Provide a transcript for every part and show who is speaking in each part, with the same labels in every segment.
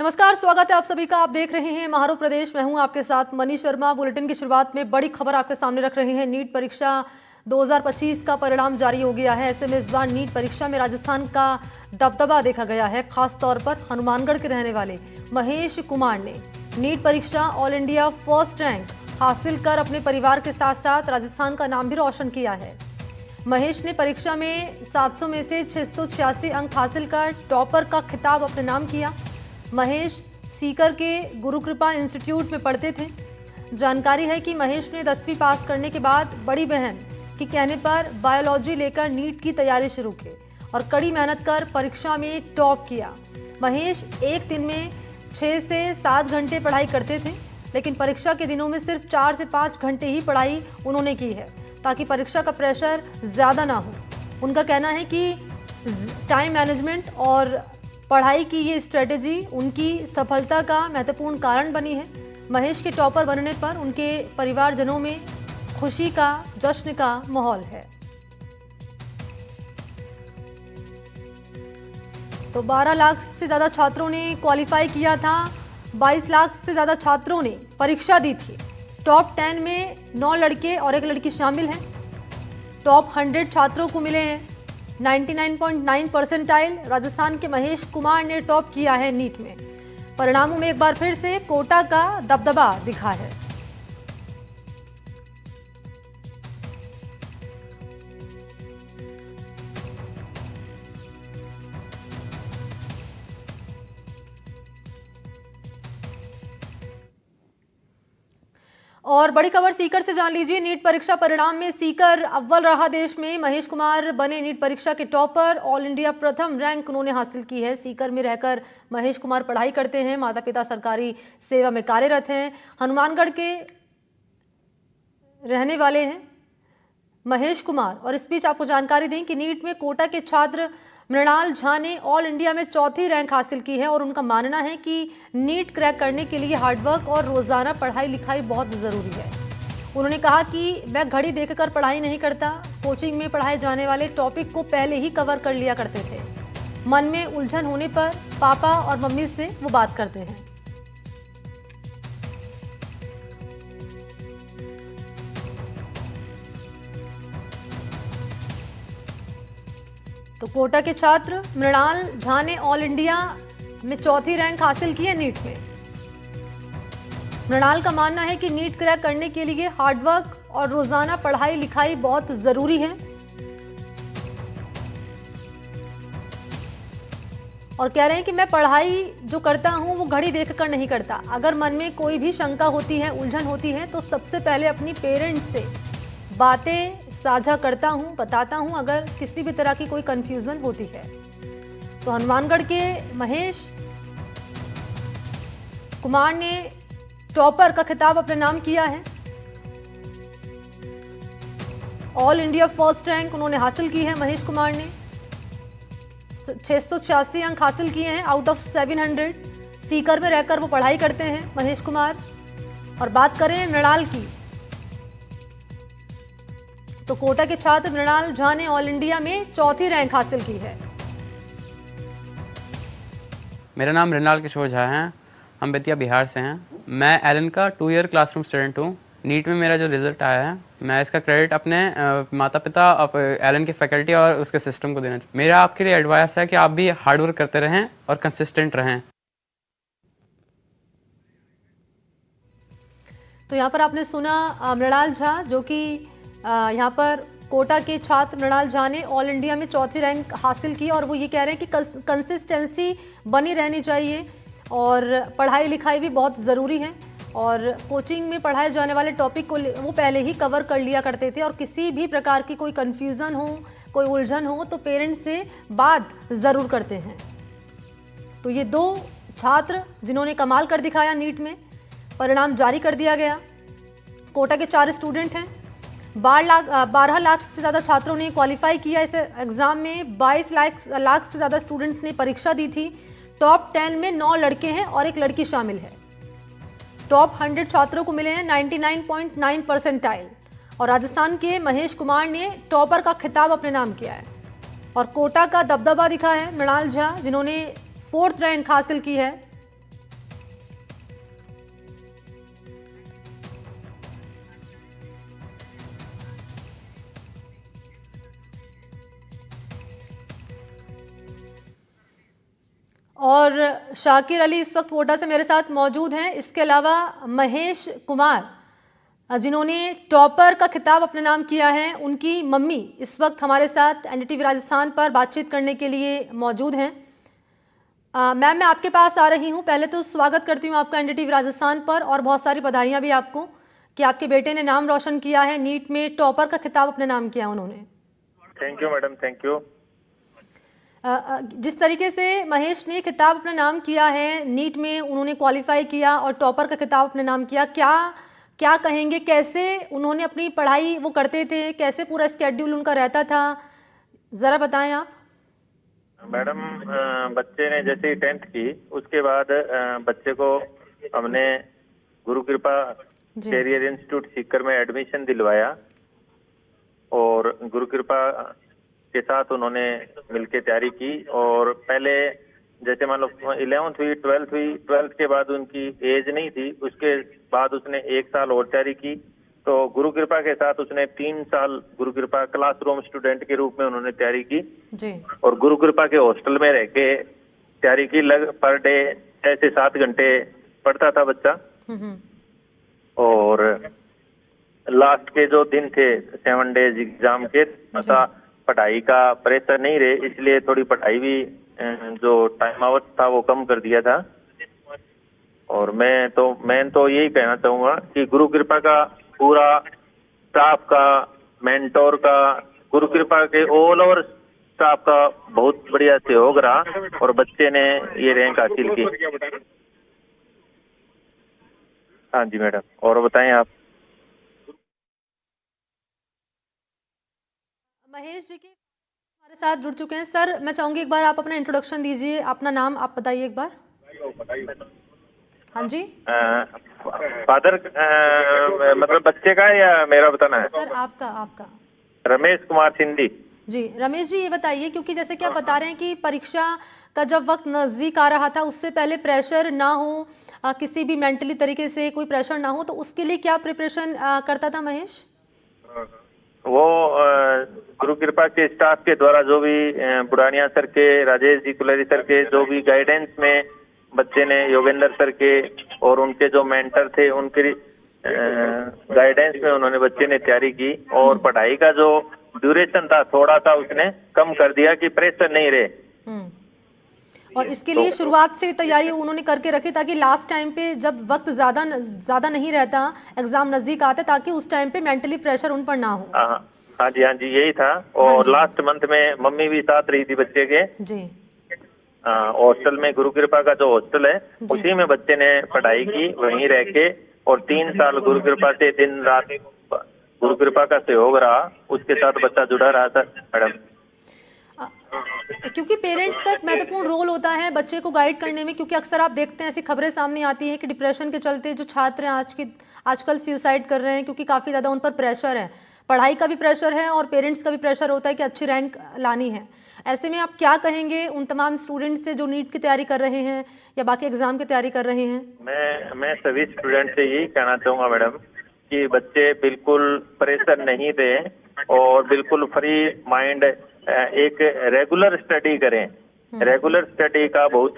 Speaker 1: नमस्कार, स्वागत है आप सभी का। आप देख रहे हैं महारूप प्रदेश। मैं हूं आपके साथ मनीष शर्मा। बुलेटिन की शुरुआत में बड़ी खबर आपके सामने रख रहे हैं। नीट परीक्षा 2025 का परिणाम जारी हो गया है। ऐसे में इस बार नीट परीक्षा में राजस्थान का दबदबा देखा गया है। खास तौर पर हनुमानगढ़ के रहने वाले महेश कुमार ने नीट परीक्षा ऑल इंडिया फर्स्ट रैंक हासिल कर अपने परिवार के साथ साथ राजस्थान का नाम भी रोशन किया है। महेश ने परीक्षा में 700 में से 686 अंक हासिल कर टॉपर का खिताब अपने नाम किया। महेश सीकर के गुरु कृपा इंस्टीट्यूट में पढ़ते थे। जानकारी है कि महेश ने 10वीं पास करने के बाद बड़ी बहन के कहने पर बायोलॉजी लेकर नीट की तैयारी शुरू की और कड़ी मेहनत कर परीक्षा में टॉप किया। महेश एक दिन में 6 से 7 घंटे पढ़ाई करते थे, लेकिन परीक्षा के दिनों में सिर्फ 4 से 5 घंटे ही पढ़ाई उन्होंने की है ताकि परीक्षा का प्रेशर ज़्यादा ना हो। उनका कहना है कि टाइम मैनेजमेंट और पढ़ाई की ये स्ट्रेटेजी उनकी सफलता का महत्वपूर्ण कारण बनी है। महेश के टॉपर बनने पर उनके परिवारजनों में खुशी का, जश्न का माहौल है। तो 12 लाख से ज़्यादा छात्रों ने क्वालिफाई किया था। 22 लाख से ज़्यादा छात्रों ने परीक्षा दी थी। टॉप 10 में 9 लड़के और 1 लड़की शामिल हैं। टॉप 100 छात्रों को मिले हैं 99.9 परसेंटाइल। राजस्थान के महेश कुमार ने टॉप किया है नीट में। परिणामों में एक बार फिर से कोटा का दबदबा दिखा है। और बड़ी खबर सीकर से जान लीजिए। नीट परीक्षा परिणाम में सीकर अव्वल रहा देश में। महेश कुमार बने नीट परीक्षा के टॉपर। ऑल इंडिया प्रथम रैंक उन्होंने हासिल की है। सीकर में रहकर महेश कुमार पढ़ाई करते हैं। माता पिता सरकारी सेवा में कार्यरत हैं। हनुमानगढ़ के रहने वाले हैं महेश कुमार। और इस बीच आपको जानकारी दें कि नीट में कोटा के छात्र मृणाल झा ने ऑल इंडिया में 4थी रैंक हासिल की है और उनका मानना है कि नीट क्रैक करने के लिए हार्डवर्क और रोजाना पढ़ाई लिखाई बहुत ज़रूरी है। उन्होंने कहा कि मैं घड़ी देखकर पढ़ाई नहीं करता। कोचिंग में पढ़ाए जाने वाले टॉपिक को पहले ही कवर कर लिया करते थे। मन में उलझन होने पर पापा और मम्मी से वो बात करते हैं। तो कोटा के छात्र मृणाल झा ने ऑल इंडिया में 4थी रैंक हासिल की है नीट में। मृणाल का मानना है कि नीट क्रैक करने के लिए हार्डवर्क और रोजाना पढ़ाई लिखाई बहुत जरूरी है और कह रहे हैं कि मैं पढ़ाई जो करता हूं वो घड़ी देखकर नहीं करता। अगर मन में कोई भी शंका होती है, उलझन होती है, तो सबसे पहले अपनी पेरेंट्स से बातें साझा करता हूं, बताता हूं अगर किसी भी तरह की कोई कंफ्यूजन होती है। तो हनुमानगढ़ के महेश कुमार ने टॉपर का खिताब अपने नाम किया है। ऑल इंडिया फर्स्ट रैंक उन्होंने हासिल की है। महेश कुमार ने 686 अंक हासिल किए हैं आउट ऑफ 700। सीकर में रहकर वो पढ़ाई करते हैं महेश कुमार। और बात करें मृणाल की, तो कोटा के छात्र मृणाल झा ने ऑल इंडिया में 4थी रैंक हासिल की है।
Speaker 2: मेरा नाम मृणाल किशोर झा है। हम बेतिया बिहार से हैं। मैं एलन का 2 ईयर क्लासरूम स्टूडेंट हूँ। नीट में मेरा जो रिजल्ट आया है, मैं इसका क्रेडिट अपने माता पिता, एलन की फैकल्टी और उसके सिस्टम को देना चाहिए। मेरा आपके लिए एडवाइस है कि आप भी हार्डवर्क करते रहें और कंसिस्टेंट रहें।
Speaker 1: तो यहाँ पर आपने सुना मृणाल झा, जो कि यहाँ पर कोटा के छात्र मृणाल झा ने ऑल इंडिया में 4थी रैंक हासिल की और वो ये कह रहे हैं कि कंसिस्टेंसी बनी रहनी चाहिए और पढ़ाई लिखाई भी बहुत ज़रूरी है। और कोचिंग में पढ़ाए जाने वाले टॉपिक को वो पहले ही कवर कर लिया करते थे और किसी भी प्रकार की कोई कन्फ्यूज़न हो, कोई उलझन हो तो पेरेंट्स से बात ज़रूर करते हैं। तो ये 2 छात्र जिन्होंने कमाल कर दिखाया नीट में, परिणाम जारी कर दिया गया। कोटा के 4 स्टूडेंट हैं। 12 लाख से ज़्यादा छात्रों ने क्वालिफाई किया इस एग्ज़ाम में। 22 लाख से ज़्यादा स्टूडेंट्स ने परीक्षा दी थी। टॉप 10 में 9 लड़के हैं और 1 लड़की शामिल है। टॉप 100 छात्रों को मिले हैं 99.9 परसेंटाइल। और राजस्थान के महेश कुमार ने टॉपर का खिताब अपने नाम किया है। और कोटा का दबदबा दिखा है मृणाल झा, जिन्होंने 4th रैंक हासिल की है और शाकिर अली इस वक्त कोटा से मेरे साथ मौजूद हैं। इसके अलावा महेश कुमार जिन्होंने टॉपर का खिताब अपने नाम किया है, उनकी मम्मी इस वक्त हमारे साथ एनडीटीवी राजस्थान पर बातचीत करने के लिए मौजूद हैं। मैम, मैं आपके पास आ रही हूं। पहले तो स्वागत करती हूं आपका एनडीटीवी राजस्थान पर और बहुत सारी बधाइयां भी आपको कि आपके बेटे ने नाम रोशन किया है, नीट में टॉपर का खिताब अपने नाम किया उन्होंने।
Speaker 3: Thank you madam, thank you.
Speaker 1: जिस तरीके से महेश ने खिताब अपना नाम किया है, नीट में उन्होंने क्वालिफाई किया और टॉपर का खिताब अपने नाम किया, क्या कहेंगे? कैसे उन्होंने अपनी पढ़ाई वो करते थे, कैसे पूरा स्केड्यूल उनका रहता था, ज़रा बताएं आप।
Speaker 3: मैडम, बच्चे ने जैसे ही 10th की उसके बाद बच्चे को हमने गुरु कृपा कैरियर इंस्टीट्यूट सीकर में एडमिशन दिलवाया और गुरु कृपा के साथ उन्होंने मिलकर तैयारी की। और पहले जैसे मान लो 11th हुई, 12th हुई, 12th के बाद उनकी एज नहीं थी, उसके बाद उसने 1 साल और तैयारी की। तो गुरु कृपा के साथ उसने 3 साल गुरु कृपा क्लासरूम स्टूडेंट के रूप में उन्होंने तैयारी की
Speaker 1: जी।
Speaker 3: और गुरु कृपा के हॉस्टल में रह के तैयारी की। पर डे 6 से 7 घंटे पढ़ता था बच्चा। और लास्ट के जो दिन थे 7 डेज एग्जाम के, ऐसा पढ़ाई का प्रेशर नहीं रहे, इसलिए थोड़ी पढ़ाई भी जो टाइम आउट था वो कम कर दिया था। और मैं तो यही कहना चाहूंगा कि गुरु कृपा का पूरा स्टाफ का, मेंटोर का, गुरु कृपा के ऑल ओवर स्टाफ का बहुत बढ़िया सहयोग रहा और बच्चे ने ये रैंक हासिल की। हाँ जी मैडम, और बताएं आप।
Speaker 1: महेश जी के हमारे साथ जुड़ चुके हैं। सर, मैं चाहूंगी एक बार आप अपना इंट्रोडक्शन दीजिए, अपना नाम आप बताइए एक बार। हाँ जी।
Speaker 3: फादर मतलब बच्चे का या मेरा बताना है?
Speaker 1: सर, आपका।
Speaker 3: रमेश कुमार सिंधी।
Speaker 1: जी रमेश जी, ये बताइए, क्योंकि जैसे कि आप बता रहे हैं कि परीक्षा का जब वक्त नज़दीक आ रहा था उससे पहले प्रेशर ना हो, किसी भी मेंटली तरीके से कोई प्रेशर ना हो, तो उसके लिए क्या प्रिपरेशन करता था महेश?
Speaker 3: वो गुरु कृपा के स्टाफ के द्वारा जो भी बुढ़ानिया सर के, राजेश जी कुलरी सर के जो भी गाइडेंस में बच्चे ने, योगेंद्र सर के और उनके जो मेंटर थे उनके गाइडेंस में उन्होंने बच्चे ने तैयारी की। और पढ़ाई का जो ड्यूरेशन था थोड़ा सा उसने कम कर दिया कि प्रेशर नहीं रहे।
Speaker 1: और इसके लिए शुरुआत से तैयारी उन्होंने करके रखी ताकि लास्ट टाइम पे जब वक्त ज्यादा नहीं रहता, एग्जाम नजदीक आता, ताकि उस टाइम पे मेंटली प्रेशर उन पर ना हो।
Speaker 3: हाँ जी, यही था। और लास्ट मंथ में मम्मी भी साथ रही थी बच्चे के
Speaker 1: जी।
Speaker 3: हॉस्टल में, गुरु कृपा का जो हॉस्टल है उसी में बच्चे ने पढ़ाई की वहीं रह के। और 3 साल गुरु कृपा से दिन रात गुरु कृपा का सहयोग रहा, उसके साथ बच्चा जुड़ा रहा था मैडम।
Speaker 1: क्योंकि पेरेंट्स का एक महत्वपूर्ण रोल होता है बच्चे को गाइड करने में, क्योंकि अक्सर आप देखते हैं ऐसी खबरें सामने आती हैं कि डिप्रेशन के चलते जो छात्र हैं आजकल सुसाइड कर रहे हैं, क्योंकि काफ़ी ज़्यादा उन पर प्रेशर है, पढ़ाई का भी प्रेशर है और पेरेंट्स का भी प्रेशर होता है कि अच्छी रैंक लानी है। ऐसे में आप क्या कहेंगे उन तमाम स्टूडेंट्स से जो नीट की तैयारी कर रहे हैं या बाकी एग्जाम की तैयारी कर रहे हैं?
Speaker 3: मैं सभी स्टूडेंट से यही कहना चाहूँगा मैडम कि बच्चे बिल्कुल प्रेशर नहीं दें और बिल्कुल फ्री माइंड एक रेगुलर स्टडी करें। रेगुलर स्टडी का बहुत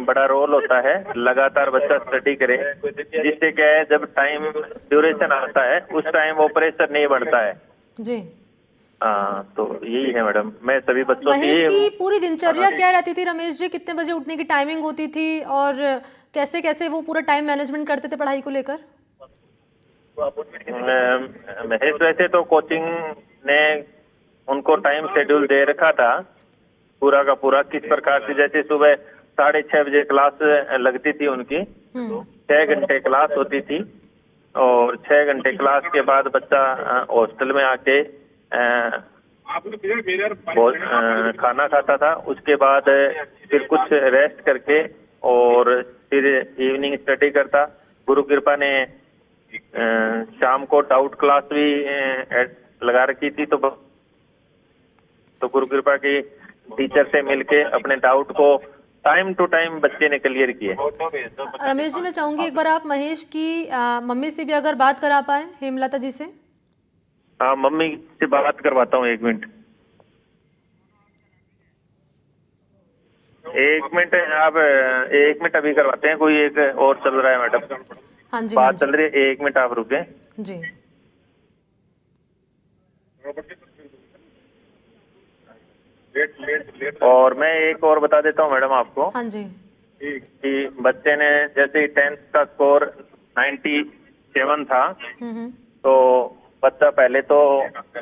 Speaker 3: बड़ा रोल होता है, लगातार बच्चा स्टडी करे, जिससे क्या है जब टाइम ड्यूरेशन आता है उस टाइम वो प्रेशर नहीं बढ़ता है जी। तो यही है मैडम, मैं सभी बच्चों से।
Speaker 1: महेश की पूरी दिनचर्या क्या रहती थी रमेश जी? कितने बजे उठने की टाइमिंग होती थी और कैसे कैसे वो पूरा टाइम मैनेजमेंट करते थे पढ़ाई को लेकर?
Speaker 3: महेश वैसे तो कोचिंग ने उनको टाइम शेड्यूल दे रखा था पूरा का पूरा, किस प्रकार से, जैसे सुबह 6:30 बजे क्लास लगती थी उनकी, 6 घंटे क्लास होती थी और 6 घंटे क्लास के बाद बच्चा हॉस्टल में आके खाना खाता था। उसके बाद फिर कुछ रेस्ट करके और फिर इवनिंग स्टडी करता। गुरु कृपा ने शाम को डाउट क्लास भी लगा रखी थी, तो गुरु कृपा की टीचर से मिलके अपने डाउट को टाइम टू टाइम बच्चे ने क्लियर किए।
Speaker 1: रमेश जी, मैं चाहूंगी एक बार आप महेश की मम्मी से भी अगर बात करा पाए, हेमलता जी से।
Speaker 3: हाँ, मम्मी से बात करवाता हूँ, 1 मिनट। एक मिनट आप 1 मिनट अभी करवाते हैं, कोई एक और चल रहा है मैडम,
Speaker 1: हाँ जी, हाँ
Speaker 3: बात
Speaker 1: जी,
Speaker 3: चल रही है, 1 मिनट आप रुके।
Speaker 1: जी,
Speaker 3: और मैं एक और बता देता हूँ मैडम आपको
Speaker 1: हाँ जी,
Speaker 3: कि बच्चे ने जैसे 10th का स्कोर 97 था,
Speaker 1: हम्म,
Speaker 3: तो बच्चा पहले तो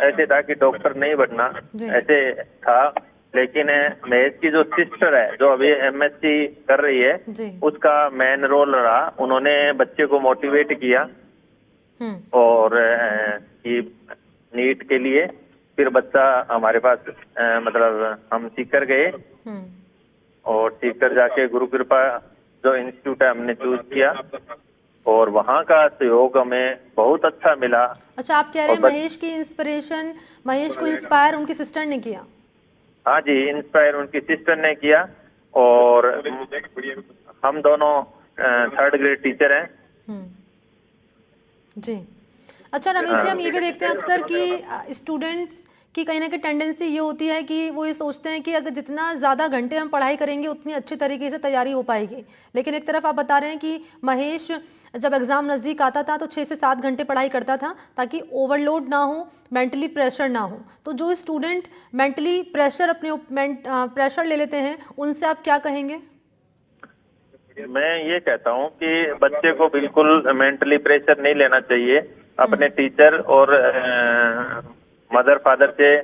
Speaker 3: ऐसे था कि डॉक्टर नहीं बनना,
Speaker 1: जी,
Speaker 3: ऐसे था। लेकिन महेश की जो सिस्टर है जो अभी एमएससी कर रही है,
Speaker 1: जी,
Speaker 3: उसका मेन रोल रहा। उन्होंने बच्चे को मोटिवेट किया
Speaker 1: हम्म,
Speaker 3: और कि नीट के लिए। फिर बच्चा हमारे पास मतलब हम सीकर गए
Speaker 1: हम्म।
Speaker 3: और सीकर जाके गुरु कृपा जो इंस्टीट्यूट है हमने चूज किया, और वहाँ का सहयोग हमें बहुत अच्छा मिला।
Speaker 1: अच्छा, आप कह रहे
Speaker 3: और
Speaker 1: हैं महेश की इंस्पिरेशन, महेश को इंस्पायर उनकी सिस्टर ने किया।
Speaker 3: हाँ जी, इंस्पायर उनकी सिस्टर ने किया। और हम दोनों 3rd ग्रेड टीचर हैं।
Speaker 1: जी। अच्छा रमेश जी, हम ये भी देखते हैं अक्सर कि स्टूडेंट्स की कहीं ना कहीं टेंडेंसी ये होती है कि वो ये सोचते हैं कि अगर जितना ज़्यादा घंटे हम पढ़ाई करेंगे उतनी अच्छी तरीके से तैयारी हो पाएगी। लेकिन एक तरफ आप बता रहे हैं कि महेश जब एग्ज़ाम नज़दीक आता था तो 6 से 7 घंटे पढ़ाई करता था ताकि ओवरलोड ना हो, मेंटली प्रेशर ना हो। तो जो स्टूडेंट मेंटली प्रेशर ले लेते हैं उनसे आप क्या कहेंगे?
Speaker 3: मैं ये कहता हूँ कि बच्चे को बिल्कुल मेंटली प्रेशर नहीं लेना चाहिए। अपने टीचर और मदर फादर से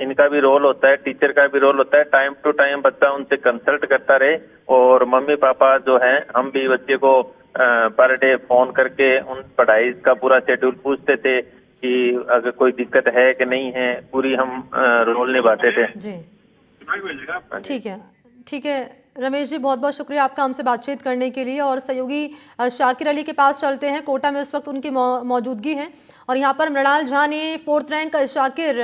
Speaker 3: इनका भी रोल होता है, टीचर का भी रोल होता है। टाइम टू टाइम बच्चा उनसे कंसल्ट करता रहे। और मम्मी पापा जो हैं, हम भी बच्चे को पर डे फोन करके उन पढ़ाई का पूरा शेड्यूल पूछते थे कि अगर कोई दिक्कत है कि नहीं है, पूरी हम रोल निभाते थे।
Speaker 1: जी, ठीक है, ठीक है। रमेश जी, बहुत बहुत शुक्रिया आपका हमसे बातचीत करने के लिए। और सहयोगी शाकिर अली के पास चलते हैं। कोटा में इस वक्त उनकी मौजूदगी है और यहाँ पर मृणाल झा ने 4th रैंक शाकिर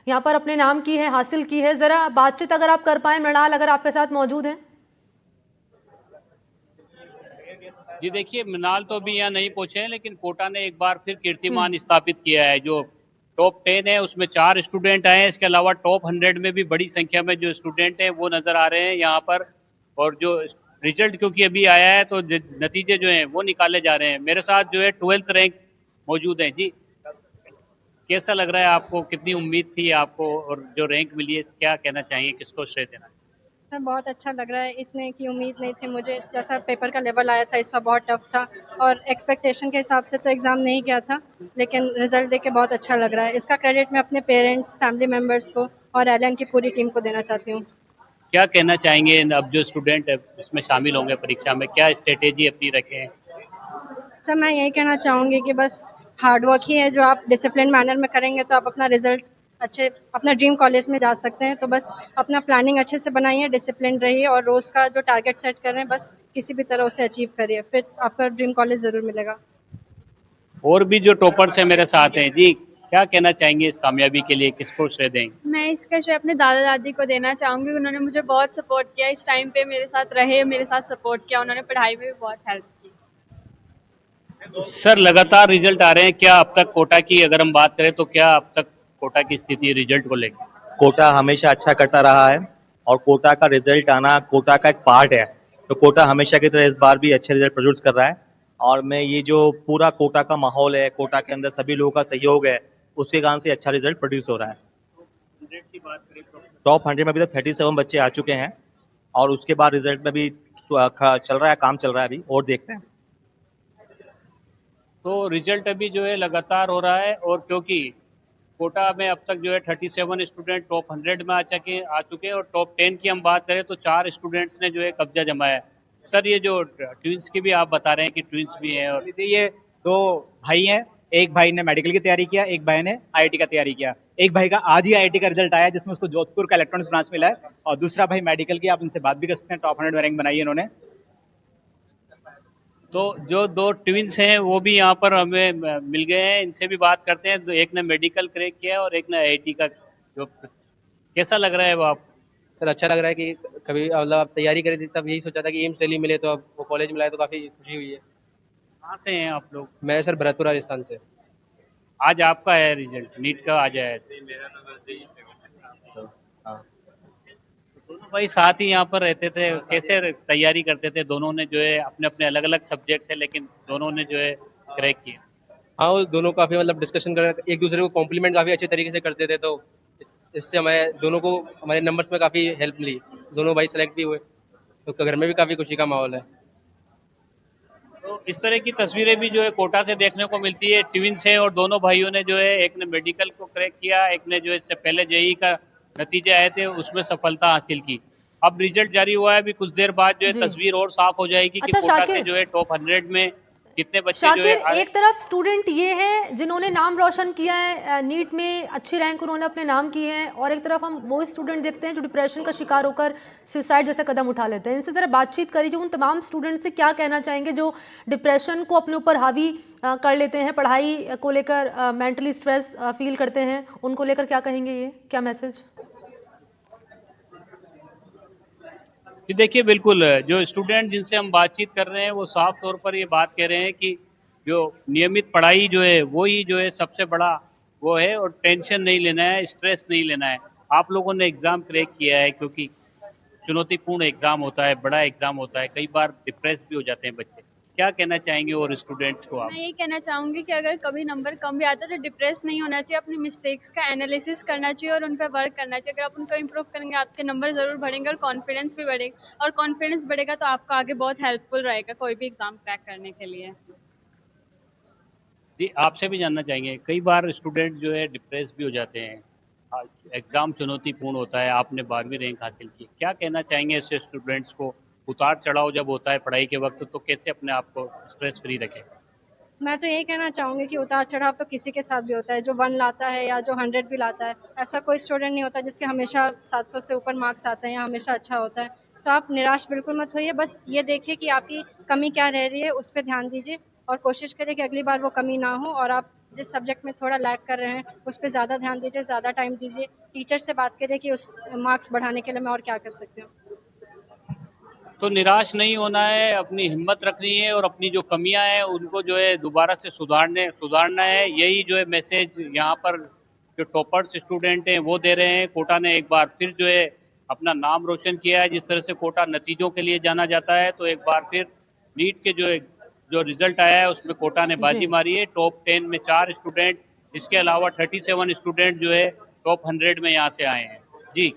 Speaker 1: यहाँ पर अपने नाम की है, हासिल की है। ज़रा बातचीत अगर आप कर पाएँ मृणाल, अगर आपके साथ मौजूद हैं।
Speaker 4: जी देखिए, मृणाल तो अभी यहाँ नहीं पहुंचे हैं, लेकिन कोटा ने एक बार फिर कीर्तिमान स्थापित किया है। जो टॉप 10 है उसमें 4 स्टूडेंट आए हैं। इसके अलावा टॉप 100 में भी बड़ी संख्या में जो स्टूडेंट हैं वो नजर आ रहे हैं यहाँ पर। और जो रिजल्ट क्योंकि अभी आया है तो नतीजे जो हैं वो निकाले जा रहे हैं। मेरे साथ जो है 12th रैंक मौजूद है। जी कैसा लग रहा है आपको, कितनी उम्मीद थी आपको और जो रैंक मिली है क्या कहना चाहिए, किसको श्रेय देना?
Speaker 5: सर बहुत अच्छा लग रहा है, इतने की उम्मीद नहीं थी मुझे। जैसा पेपर का लेवल आया था इस बार बहुत टफ था और एक्सपेक्टेशन के हिसाब से तो एग्ज़ाम नहीं गया था, लेकिन रिजल्ट देख के बहुत अच्छा लग रहा है। इसका क्रेडिट मैं अपने पेरेंट्स, फैमिली मेम्बर्स को और एलन की पूरी टीम को देना चाहती हूँ।
Speaker 4: क्या कहना चाहेंगे अब जो स्टूडेंट है इसमें शामिल होंगे परीक्षा में, क्या स्ट्रेटेजी अपनी रखें?
Speaker 5: सर मैं यही कहना चाहूँगी कि बस हार्ड वर्क ही है, जो आप डिसिप्लिन मैनर में करेंगे तो आप अपना रिजल्ट अच्छे, अपना ड्रीम कॉलेज में जा सकते हैं। तो बस अपना प्लानिंग अच्छे से बनाइए, डिसिप्लिन रहिए और रोज़ का जो टारगेट सेट करें बस किसी भी तरह उसे अचीव करिए, फिर आपका ड्रीम कॉलेज ज़रूर मिलेगा।
Speaker 4: और भी जो टॉपर्स हैं मेरे साथ हैं, जी क्या कहना चाहेंगे इस कामयाबी के लिए, किसको श्रेय देंगे?
Speaker 6: मैं इसका श्रेय अपने दादा दादी को देना चाहूँगी। उन्होंने मुझे बहुत सपोर्ट किया, इस टाइम पे मेरे साथ रहे, मेरे साथ सपोर्ट किया। उन्होंने पढ़ाई में भी बहुत हेल्प की।
Speaker 4: सर लगातार रिजल्ट आ रहे हैं, क्या अब तक कोटा की अगर हम बात करें तो क्या अब तक कोटा की स्थिति रिजल्ट को लेकर?
Speaker 7: कोटा हमेशा अच्छा करता रहा है और कोटा का रिजल्ट आना कोटा का एक पार्ट है। तो कोटा हमेशा की तरह इस बार भी अच्छे रिजल्ट प्रोड्यूस कर रहा है। और मैं ये जो पूरा कोटा का माहौल है, कोटा के अंदर सभी लोगों का सहयोग है, उसके कारण से अच्छा रिजल्ट प्रोड्यूस हो रहा है। टॉप 100 में अभी तक 37 बच्चे आ चुके हैं और उसके बाद रिजल्ट में भी चल रहा है, काम चल रहा है अभी, और देखते हैं।
Speaker 4: तो रिजल्ट अभी जो है लगातार हो रहा है और क्योंकि कोटा में अब तक जो है 37 स्टूडेंट टॉप 100 में आ चुके हैं और टॉप 10 की हम बात करें तो 4 स्टूडेंट्स ने जो है कब्जा जमाया है। सर ये जो ट्विंस की भी आप बता रहे हैं कि ट्विंस भी हैं, और
Speaker 8: ये 2 भाई हैं। एक भाई ने मेडिकल की तैयारी किया, एक भाई ने आईआईटी का तैयारी किया। एक भाई का आज ही आईआईटी का रिजल्ट आया जिसमें उसको जोधपुर का इलेक्ट्रॉनिक्स ब्रांच मिला है, और दूसरा भाई मेडिकल की, आप इनसे बात भी कर सकते हैं, टॉप 100 में रैंक बनाई है इन्होंने।
Speaker 4: तो जो 2 ट्विंस हैं वो भी यहाँ पर हमें मिल गए हैं, इनसे भी बात करते हैं। तो एक ने मेडिकल क्रैक किया है और एक ने आईआईटी का। जो कैसा लग रहा है वो आप?
Speaker 9: सर अच्छा लग रहा है कि कभी मतलब तैयारी करी थी तब यही सोचा था कि एम्स दिल्ली मिले, तो अब वो कॉलेज मिला है तो काफ़ी खुशी हुई है।
Speaker 4: कहाँ से हैं आप लोग?
Speaker 9: मैं सर भरतपुर राजस्थान से।
Speaker 4: आज आपका है रिजल्ट, नीट का आज आया है।
Speaker 9: हाँ।
Speaker 4: दोनों भाई साथ ही यहाँ पर रहते थे, कैसे तैयारी करते थे? दोनों ने जो है अपने अपने अलग अलग सब्जेक्ट थे, लेकिन दोनों ने जो है क्रैक किए।
Speaker 9: हाँ, वो दोनों काफ़ी मतलब डिस्कशन कर एक दूसरे को कॉम्प्लीमेंट काफ़ी अच्छे तरीके से करते थे, तो इससे हमें दोनों को हमारे नंबर्स में काफ़ी हेल्प मिली। दोनों भाई सेलेक्ट भी हुए, तो घर में भी काफ़ी खुशी का माहौल है।
Speaker 4: तो इस तरह की तस्वीरें भी जो है कोटा से देखने को मिलती है। ट्विंस है और दोनों भाइयों ने जो है, एक ने मेडिकल को क्रैक किया, एक ने जो है इससे पहले जेई का नतीजे आए थे उसमें सफलता हासिल की। अब रिजल्ट जारी हुआ है, अभी कुछ देर बाद जो है
Speaker 1: जी।
Speaker 4: तस्वीर और साफ हो जाएगी कि
Speaker 1: अच्छा
Speaker 4: कोटा से
Speaker 1: शाकिर,
Speaker 4: जो है टॉप 100 में कितने बच्चे जो है
Speaker 1: शाकिर एक तरफ स्टूडेंट ये हैं जिन्होंने नाम रोशन किया है, नीट में अच्छी रैंक उन्होंने अपने नाम की है, और एक तरफ हम वो स्टूडेंट देखते हैं जो डिप्रेशन का शिकार होकर सुसाइड जैसे कदम उठा लेते हैं। इनसे ज़रा बातचीत करिए, जो उन तमाम स्टूडेंट से क्या कहना चाहेंगे जो डिप्रेशन को अपने ऊपर हावी कर लेते हैं, पढ़ाई को लेकर मेंटली स्ट्रेस फील करते हैं, उनको लेकर क्या कहेंगे, ये क्या मैसेज?
Speaker 4: कि देखिए, बिल्कुल जो स्टूडेंट जिनसे हम बातचीत कर रहे हैं वो साफ तौर पर ये बात कह रहे हैं कि जो नियमित पढ़ाई जो है वो ही जो है सबसे बड़ा वो है, और टेंशन नहीं लेना है, स्ट्रेस नहीं लेना है। आप लोगों ने एग्ज़ाम क्रैक किया है, क्योंकि चुनौतीपूर्ण एग्ज़ाम होता है, बड़ा एग्ज़ाम होता है, कई बार डिप्रेस भी हो जाते हैं बच्चे। क्या कहना चाहेंगे और स्टूडेंट्स को आप?
Speaker 6: मैं यही कहना चाहूँगी कि अगर कभी नंबर कम भी आता है तो डिप्रेस नहीं होना चाहिए, अपनी मिस्टेक्स का एनालिसिस करना चाहिए और उन पर वर्क करना चाहिए। अगर आप उनको इम्प्रूव करेंगे आपके नंबर ज़रूर बढ़ेंगे और कॉन्फिडेंस भी बढ़ेगा, और कॉन्फिडेंस बढ़ेगा तो आपको आगे बहुत हेल्पफुल रहेगा कोई भी एग्ज़ाम क्रैक करने के लिए।
Speaker 4: जी, आपसे भी जानना चाहेंगे, कई बार स्टूडेंट जो है डिप्रेस भी हो जाते हैं, एग्ज़ाम चुनौतीपूर्ण होता है, आपने 12वीं रैंक हासिल की, क्या कहना चाहेंगे ऐसे स्टूडेंट्स को? उतार चढ़ाव जब होता है पढ़ाई के वक्त, तो कैसे अपने आप को स्ट्रेस फ्री रखें?
Speaker 5: मैं तो यही कहना चाहूँगी कि उतार चढ़ाव तो किसी के साथ भी होता है, जो 1 लाता है या जो 100 भी लाता है। ऐसा कोई स्टूडेंट नहीं होता जिसके हमेशा 700 से ऊपर मार्क्स आते हैं या हमेशा अच्छा होता है। तो आप निराश बिल्कुल मत होइए, बस ये देखिए कि आपकी कमी क्या रह रही है, उस पे ध्यान दीजिए और कोशिश करिए कि अगली बार वो कमी ना हो, और आप जिस सब्जेक्ट में थोड़ा लैग कर रहे हैं, उस पे ज़्यादा ध्यान दीजिए, ज़्यादा टाइम दीजिए। टीचर से बात करिए कि उस मार्क्स बढ़ाने के लिए मैं और क्या कर सकती हूँ।
Speaker 4: तो निराश नहीं होना है, अपनी हिम्मत रखनी है और अपनी जो कमियां हैं उनको जो है दोबारा से सुधारना है। यही जो है मैसेज यहाँ पर जो टॉपर्स स्टूडेंट हैं वो दे रहे हैं। कोटा ने एक बार फिर जो है अपना नाम रोशन किया है। जिस तरह से कोटा नतीजों के लिए जाना जाता है, तो एक बार फिर नीट के जो रिजल्ट आया है उसमें कोटा ने बाजी मारी है। टॉप 10 में 4 स्टूडेंट, इसके अलावा 37 स्टूडेंट जो है टॉप 100 में यहाँ से आए हैं। जी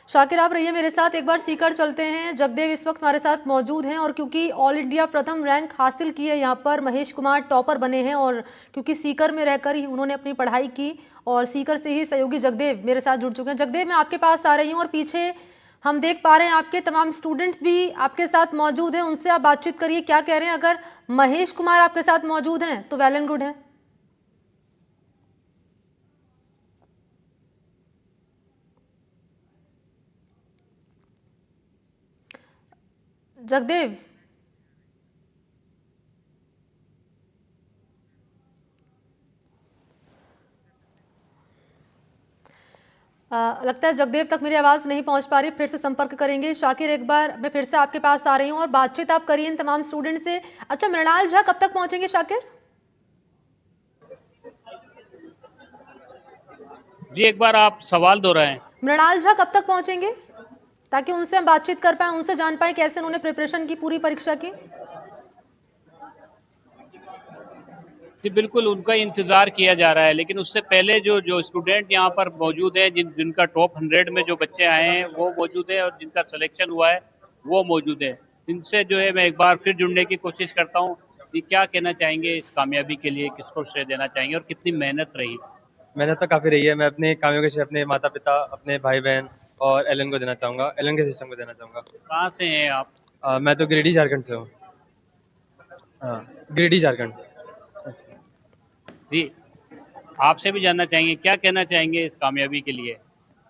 Speaker 1: शाकिर, आप रहिए मेरे साथ, एक बार सीकर चलते हैं। जगदेव इस वक्त हमारे साथ मौजूद हैं, और क्योंकि ऑल इंडिया प्रथम रैंक हासिल की है यहाँ पर, महेश कुमार टॉपर बने हैं, और क्योंकि सीकर में रहकर ही उन्होंने अपनी पढ़ाई की, और सीकर से ही सहयोगी जगदेव मेरे साथ जुड़ चुके हैं। जगदेव, मैं आपके पास आ रही हूँ और पीछे हम देख पा रहे हैं आपके तमाम स्टूडेंट्स भी आपके साथ मौजूद हैं, उनसे आप बातचीत करिए, क्या कह रहे हैं। अगर महेश कुमार आपके साथ मौजूद हैं तो वेल एंड गुड है। जगदेव, लगता है जगदेव तक मेरी आवाज़ नहीं पहुंच पा रही, फिर से संपर्क करेंगे। शाकिर, एक बार मैं फिर से आपके पास आ रही हूं और बातचीत आप करिए इन तमाम स्टूडेंट से। अच्छा, मृणाल झा कब तक पहुंचेंगे शाकिर?
Speaker 4: जी, एक बार आप सवाल दोहराएं।
Speaker 1: मृणाल झा कब तक पहुंचेंगे, ताकि उनसे हम बातचीत कर पाए, उनसे जान पाए कैसे उन्होंने प्रिपरेशन की पूरी परीक्षा की।
Speaker 4: जी बिल्कुल, उनका इंतज़ार किया जा रहा है, लेकिन उससे पहले जो स्टूडेंट यहाँ पर मौजूद हैं, जिनका टॉप 100 में जो बच्चे आए हैं वो मौजूद है, और जिनका सिलेक्शन हुआ है वो मौजूद है। इनसे जो है मैं एक बार फिर जुड़ने की कोशिश करता हूँ कि क्या कहना चाहेंगे इस कामयाबी के लिए, किसको श्रेय देना चाहेंगे और कितनी मेहनत रही?
Speaker 10: मेहनत तो काफ़ी रही है। मैं अपने कामयाबी के श्रेय अपने माता पिता, अपने भाई बहन और एलन को देना चाहूँगा, एलन के सिस्टम को देना चाहूँगा।
Speaker 4: कहाँ से हैं आप?
Speaker 10: मैं तो गिरिडीह झारखंड से हूँ। हाँ, गिरिडीह झारखंड।
Speaker 4: जी, आपसे भी जानना चाहेंगे, क्या कहना चाहेंगे इस कामयाबी के लिए?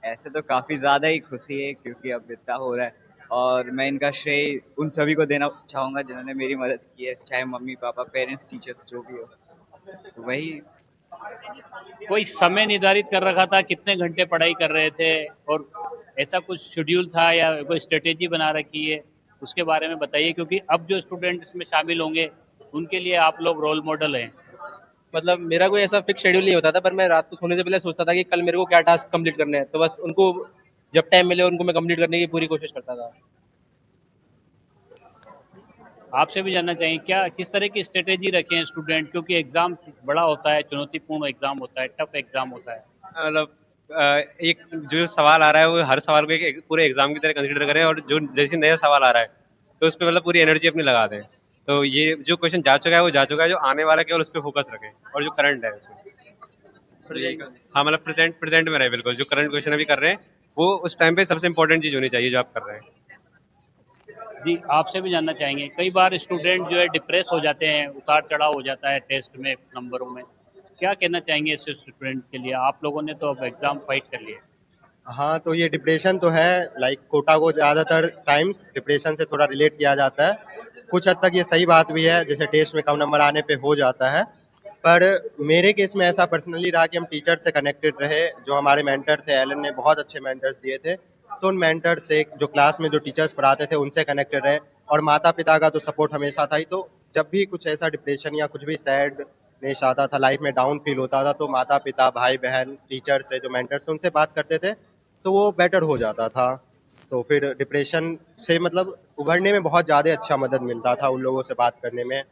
Speaker 11: ऐसे तो काफ़ी ज़्यादा ही खुशी है, क्योंकि अब इतना हो रहा है, और मैं इनका श्रेय उन सभी को देना चाहूँगा जिन्होंने मेरी मदद की है, चाहे मम्मी पापा, पेरेंट्स, टीचर्स, जो भी हो। तो वही।
Speaker 4: कोई समय निर्धारित कर रखा था, कितने घंटे पढ़ाई कर रहे थे, और ऐसा कुछ शेड्यूल था या कोई स्ट्रेटेजी बना रखी है, उसके बारे में बताइए, क्योंकि अब जो स्टूडेंट इसमें शामिल होंगे उनके लिए आप लोग रोल मॉडल हैं।
Speaker 9: मतलब मेरा कोई ऐसा फिक्स शेड्यूल नहीं होता था, पर मैं रात को सोने से पहले सोचता था कि कल मेरे को क्या टास्क कंप्लीट करने हैं, तो बस उनको जब टाइम मिले उनको मैं कंप्लीट करने की पूरी कोशिश करता था।
Speaker 4: आपसे भी जानना चाहिए क्या किस तरह की स्ट्रेटेजी रखे हैं स्टूडेंट, क्योंकि एग्जाम बड़ा होता है, चुनौतीपूर्ण एग्जाम होता है, टफ एग्जाम होता है।
Speaker 9: मतलब एक जो सवाल आ रहा है वो हर सवाल को एक पूरे एग्जाम की तरह कंसीडर करें, और जो जैसे नया सवाल आ रहा है तो उस पर मतलब पूरी एनर्जी अपनी लगा दें। तो ये जो क्वेश्चन जा चुका है वो जा चुका है, जो आने वाला है केवल उस पर फोकस रखें, और जो करंट है उसमें हाँ मतलब प्रेजेंट में रहे बिल्कुल। जो करंट क्वेश्चन अभी कर रहे हैं वो उस टाइम पे सबसे इंपॉर्टेंट चीज़ होनी चाहिए जो आप कर रहे हैं।
Speaker 4: जी आपसे भी जानना चाहेंगे, कई बार स्टूडेंट जो है डिप्रेस हो जाते हैं, उतार चढ़ाव हो जाता है टेस्ट में, नंबरों में, क्या कहना चाहेंगे इस स्टूडेंट के लिए? आप लोगों ने तो अब एग्जाम फाइट कर लिया।
Speaker 12: हाँ, तो ये डिप्रेशन तो है, लाइक कोटा को ज़्यादातर टाइम्स डिप्रेशन से थोड़ा रिलेट किया जाता है। कुछ हद तक ये सही बात भी है, जैसे टेस्ट में कम नंबर आने पे हो जाता है। पर मेरे केस में ऐसा पर्सनली रहा कि हम टीचर से कनेक्टेड रहे। जो हमारे मेंटर थे, एलन ने बहुत अच्छे मेंटर्स दिए थे, तो उन मेंटर से, जो क्लास में जो टीचर्स पढ़ाते थे उनसे कनेक्टेड रहे, और माता पिता का तो सपोर्ट हमेशा था ही। तो जब भी कुछ ऐसा डिप्रेशन या कुछ भी सैडनेस आता था, लाइफ में डाउन फील होता था, तो माता पिता, भाई बहन, टीचर से, जो मेंटर्स से, उनसे बात करते थे तो वो बेटर हो जाता था। तो फिर डिप्रेशन से मतलब उभरने में बहुत ज़्यादा अच्छा मदद मिलता था उन लोगों से बात करने में।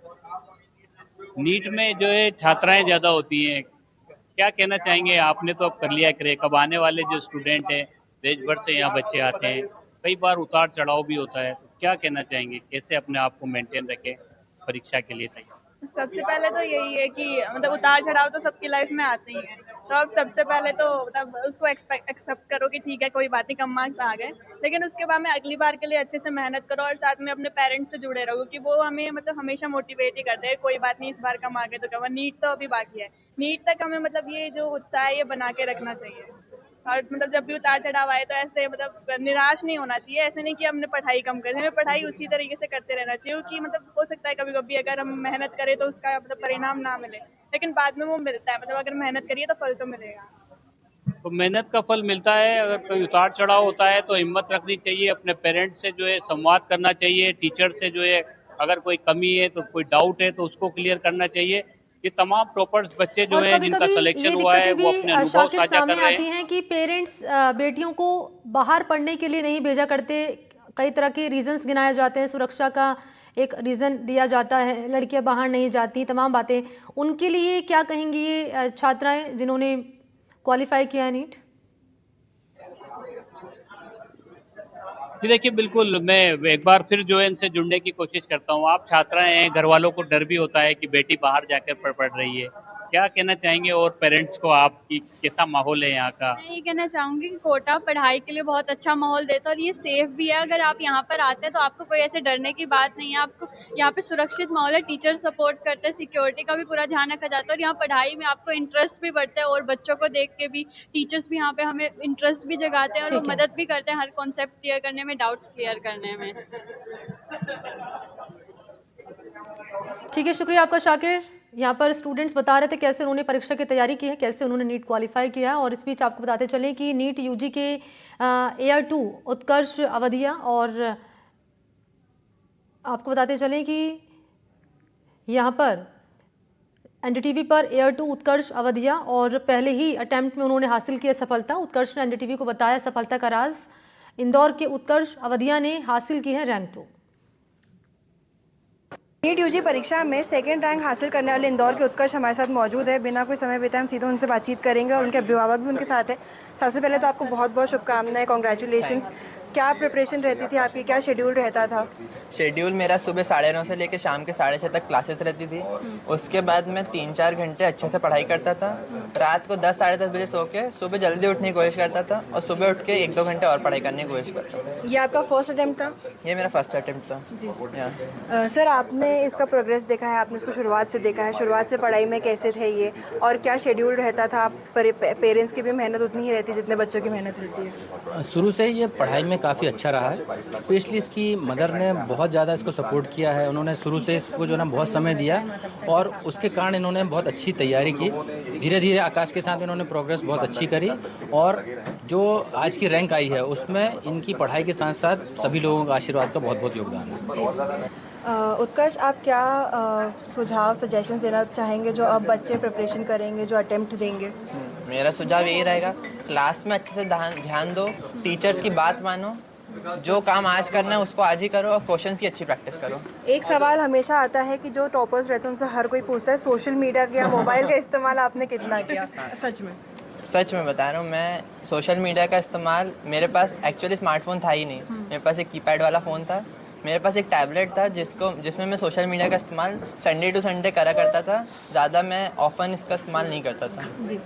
Speaker 4: नीट में जो है छात्राएं ज़्यादा होती हैं, क्या कहना चाहेंगे? आपने तो अब कर लिया क्रैक, अब आने वाले जो स्टूडेंट हैं देश भर से यहाँ बच्चे आते हैं, कई बार उतार चढ़ाव भी होता है, तो क्या कहना चाहेंगे कैसे अपने आप को मेंटेन रखें परीक्षा के लिए तैयार?
Speaker 13: सबसे पहले तो यही है कि मतलब उतार चढ़ाव तो सबकी लाइफ में आते ही हैं, तो अब सबसे पहले तो मतलब उसको एक्सेप्ट करो कि ठीक है कोई बात नहीं, कम मार्क्स आ गए, लेकिन उसके बाद में अगली बार के लिए अच्छे से मेहनत करो, और साथ में अपने पेरेंट्स से जुड़े रहो क्योंकि वो हमें मतलब हमेशा मोटिवेट ही करते हैं। कोई बात नहीं, इस बार कम आ गए तो कम, नीट तो अभी बाकी है, नीट तक हमें मतलब ये जो उत्साह है ये बना के रखना चाहिए। और मतलब जब भी उतार चढ़ाव आए तो ऐसे मतलब निराश नहीं होना चाहिए। ऐसे नहीं कि हमने पढ़ाई कम कर, हमें पढ़ाई उसी तरीके से करते रहना चाहिए, क्योंकि मतलब हो सकता है कभी कभी अगर हम मेहनत करें तो उसका मतलब परिणाम ना मिले, लेकिन बाद में वो मिलता है। मतलब अगर मेहनत करिए तो फल तो मिलेगा।
Speaker 4: तो मेहनत का फल मिलता है, अगर कोई उतार चढ़ाव होता है तो हिम्मत रखनी चाहिए, अपने पेरेंट्स से जो है संवाद करना चाहिए, टीचर से जो है अगर कोई कमी है तो कोई डाउट है तो उसको क्लियर करना चाहिए। ये तमाम टॉपर्स बच्चे जो
Speaker 1: और
Speaker 4: है जिनका
Speaker 1: कभी-कभी
Speaker 4: सिलेक्शन
Speaker 1: ये
Speaker 4: हुआ है
Speaker 1: दिक्कतें
Speaker 4: वो
Speaker 1: भी
Speaker 4: अपने अनुभव
Speaker 1: शाकिर
Speaker 4: साझा कर
Speaker 1: सामने
Speaker 4: रहे
Speaker 1: आती
Speaker 4: हैं।
Speaker 1: हैं कि पेरेंट्स बेटियों को बाहर पढ़ने के लिए नहीं भेजा करते। कई तरह के रीजंस गिनाए जाते हैं, सुरक्षा का एक रीज़न दिया जाता है, लड़कियां बाहर नहीं जाती, तमाम बातें। उनके लिए क्या कहेंगी ये छात्राएं जिन्होंने क्वालिफाई किया है नीट?
Speaker 4: जी देखिए, बिल्कुल मैं एक बार फिर जो है इनसे जुड़ने की कोशिश करता हूँ। आप छात्राएं हैं, घर वालों को डर भी होता है कि बेटी बाहर जाकर पढ़ रही है, क्या कहना चाहेंगे? और पेरेंट्स को आपकी कैसा माहौल है यहाँ का?
Speaker 6: मैं ये कहना चाहूँगी कि कोटा पढ़ाई के लिए बहुत अच्छा माहौल देता है और ये सेफ भी है। अगर आप यहाँ पर आते हैं तो आपको कोई ऐसे डरने की बात नहीं है। आपको यहाँ पे सुरक्षित माहौल है, टीचर सपोर्ट करते हैं, सिक्योरिटी का भी पूरा ध्यान रखा जाता है और यहाँ पढ़ाई में आपको इंटरेस्ट भी बढ़ता है और बच्चों को देख के भी टीचर्स भी यहाँ पे हमें इंटरेस्ट भी जगाते हैं और वो
Speaker 1: ठीक है।
Speaker 6: मदद भी करते हैं हर कॉन्सेप्ट क्लियर करने में, डाउट्स क्लियर करने में।
Speaker 1: ठीक है, शुक्रिया आपका शाकिर। यहाँ पर स्टूडेंट्स बता रहे थे कैसे उन्होंने परीक्षा की तैयारी की है, कैसे उन्होंने नीट क्वालिफाई किया है। और इस बीच आपको बताते चलें कि नीट यूजी के AR2 उत्कर्ष अवधिया, और आपको बताते चलें कि यहाँ पर NDTV पर AR2 उत्कर्ष अवधिया, और पहले ही अटैम्प्ट में उन्होंने हासिल किया सफलता। उत्कर्ष ने NDTV को बताया सफलता का राज। इंदौर के उत्कर्ष अवधिया ने हासिल की है रैंक 2।
Speaker 14: नीट यूजी परीक्षा में सेकंड रैंक हासिल करने वाले इंदौर के उत्कर्ष हमारे साथ मौजूद है। बिना कोई समय बिताए हम सीधे उनसे बातचीत करेंगे और उनके अभिभावक भी उनके साथ हैं। सबसे पहले तो आपको बहुत बहुत शुभकामनाएं, कॉन्ग्रेचुलेशंस। क्या प्रिपरेशन रहती थी आपकी, क्या शेड्यूल रहता था?
Speaker 15: शेड्यूल मेरा सुबह 9:30 से लेकर शाम के 6:30 तक क्लासेस रहती थी। उसके बाद मैं 3-4 घंटे अच्छे से पढ़ाई करता था। रात को 10-10:30 बजे सो के सुबह जल्दी उठने की कोशिश करता था और सुबह उठ के 1-2 घंटे और पढ़ाई करने की कोशिश करता था।
Speaker 14: ये आपका फर्स्ट अटेम्प्ट था?
Speaker 15: ये मेरा फर्स्ट अटेम्प्ट था
Speaker 14: जी। सर, आपने इसका प्रोग्रेस देखा है, आपने इसको शुरुआत से देखा है, शुरुआत से पढ़ाई में कैसे थे ये, और क्या शेड्यूल रहता था? पेरेंट्स की भी मेहनत उतनी ही रहती है जितने बच्चों की मेहनत रहती है?
Speaker 16: शुरू से ये पढ़ाई में काफ़ी अच्छा रहा है। स्पेशली इसकी मदर ने बहुत ज़्यादा इसको सपोर्ट किया है। उन्होंने शुरू से इसको जो ना बहुत समय दिया और उसके कारण इन्होंने बहुत अच्छी तैयारी की। धीरे धीरे आकाश के साथ इन्होंने प्रोग्रेस बहुत अच्छी करी और जो आज की रैंक आई है उसमें इनकी पढ़ाई के साथ साथ सभी लोगों का आशीर्वाद का बहुत बहुत योगदान है।
Speaker 14: उत्कर्ष, आप क्या सुझाव सजेशन देना चाहेंगे जो अब बच्चे प्रिपरेशन करेंगे, जो अटेम्प्ट देंगे?
Speaker 15: मेरा सुझाव यही रहेगा, क्लास में अच्छे से ध्यान दो, टीचर्स की बात मानो, जो काम आज करना है उसको आज ही करो और क्वेश्चंस की अच्छी प्रैक्टिस करो।
Speaker 14: एक सवाल हमेशा आता है कि जो टॉपर्स रहते हैं उनसे हर कोई पूछता है सोशल मीडिया या मोबाइल का इस्तेमाल आपने कितना किया? सच में
Speaker 15: बता रहा हूँ, मैं सोशल मीडिया का इस्तेमाल, मेरे पास एक्चुअली स्मार्टफोन था ही नहीं, मेरे पास एक कीपैड वाला फ़ोन था, मेरे पास एक टैबलेट था जिसमें मैं सोशल मीडिया का इस्तेमाल संडे टू संडे करा करता था, ज़्यादा मैं ऑफन इसका इस्तेमाल नहीं करता था।
Speaker 14: जी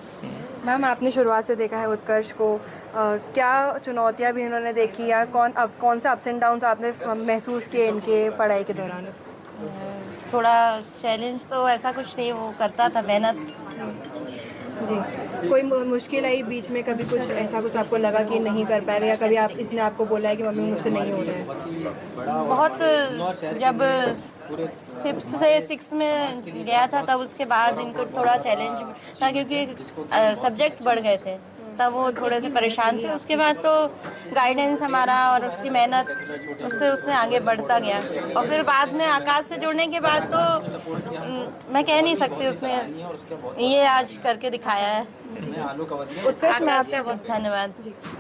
Speaker 14: मैम, आपने शुरुआत से देखा है उत्कर्ष को, क्या चुनौतियाँ भी इन्होंने देखी या कौन से अप्स एंड डाउन्स आपने महसूस किए इनके पढ़ाई के दौरान?
Speaker 17: थोड़ा चैलेंज तो ऐसा कुछ नहीं, वो करता था मेहनत।
Speaker 14: जी, कोई मुश्किल आई बीच में, कभी कुछ ऐसा कुछ आपको लगा कि नहीं कर पाएगा, या कभी इसने आपको बोला है कि मम्मी मुझसे नहीं हो रहा है?
Speaker 17: बहुत, जब 5th से 6 में गया था तब उसके बाद इनको थोड़ा चैलेंज था, क्योंकि सब्जेक्ट बढ़ गए थे, तब वो थोड़े से परेशान थे। उसके बाद तो गाइडेंस हमारा और उसकी मेहनत, उससे उसने आगे बढ़ता गया। और फिर बाद में आकाश से जुड़ने के बाद तो मैं कह नहीं सकती, उसने ये आज करके दिखाया है।
Speaker 14: उत्कर्ष, मैं आपसे
Speaker 17: धन्यवाद।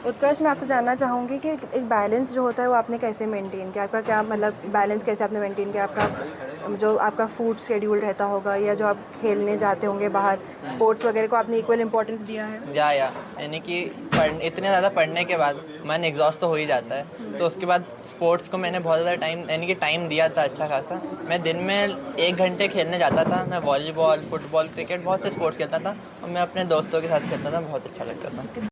Speaker 14: उत्कर्ष, मैं आपसे जानना चाहूँगी कि एक बैलेंस जो होता है वो आपने कैसे मेंटेन किया? आपका क्या मतलब बैलेंस कैसे आपने मेंटेन किया? आपका फूड शेड्यूल रहता होगा, या जो आप खेलने जाते होंगे बाहर, स्पोर्ट्स वगैरह को आपने इक्वल इम्पोर्टेंस दिया है?
Speaker 15: यानी कि इतने ज़्यादा पढ़ने के बाद मन एग्जॉस्ट तो हो ही जाता है, तो उसके बाद स्पोर्ट्स को मैंने बहुत ज़्यादा टाइम दिया था, अच्छा खासा। मैं दिन में 1 घंटे खेलने जाता था, मैं वॉलीबॉल, फुटबॉल, क्रिकेट, बहुत से स्पोर्ट्स खेलता था, और मैं अपने दोस्तों के साथ खेलता था, बहुत अच्छा लगता था।